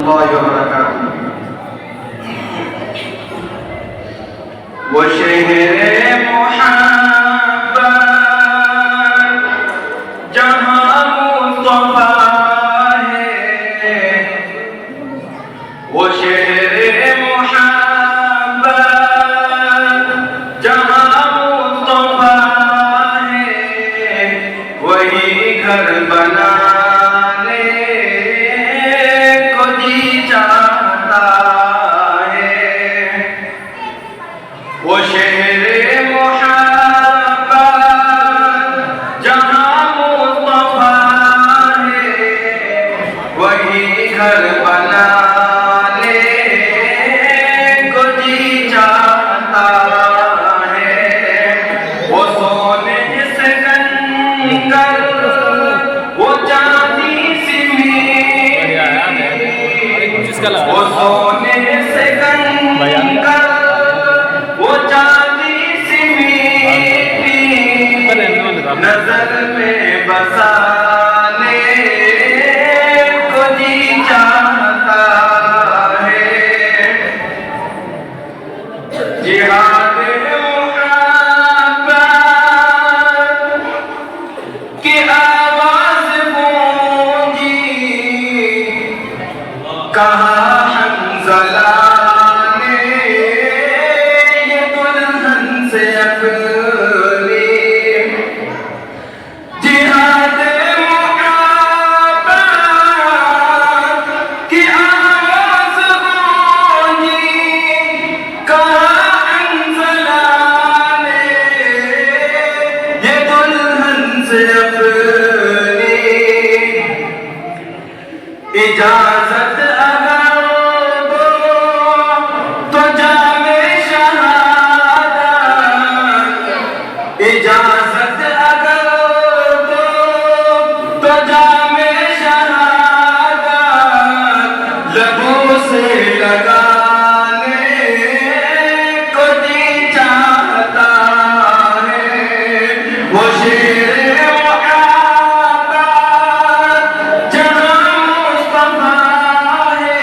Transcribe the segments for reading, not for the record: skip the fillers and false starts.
रहमतुल्लाहि व बरकातुहू। वो शहरे मोहब्बत जहाँ मुस्तफा है, वो शहरे मोहब्बत जहाँ मुस्तफा है, वही घर बनाने को जी चाहता है। वो शहरे मोहब्बत जहाँ मुस्तफा है, वही घर बनाने को जी चाहता है। वो सोने से कंकर, वो चांदी सी मीठी, वो सोने से कंकर, वो चांदी सी मीठी, नजर में बसाने को जी चाहता है। जिहाद मोहब्बत की आवाज गूंजी, कहा हंज़ला ने ये दुल्हन से अपनी। जिहाद मोहब्बत की आवाज गूंजी, कहा हंज़ला ने ये दुल्हन से अपनी। इजाजत अगर दो तो जामे शहादत, इजाजत अगर दो तो जामे शहादत, लबों से लगाने को जी चाहता है। वो शेर मोहब्बत जहाँ मुस्तफा है,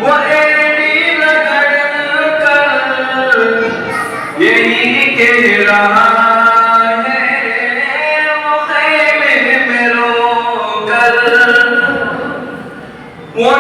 वो एड़ी रगड़ कर यही कह रहा है, वो खेमे में रो कर वो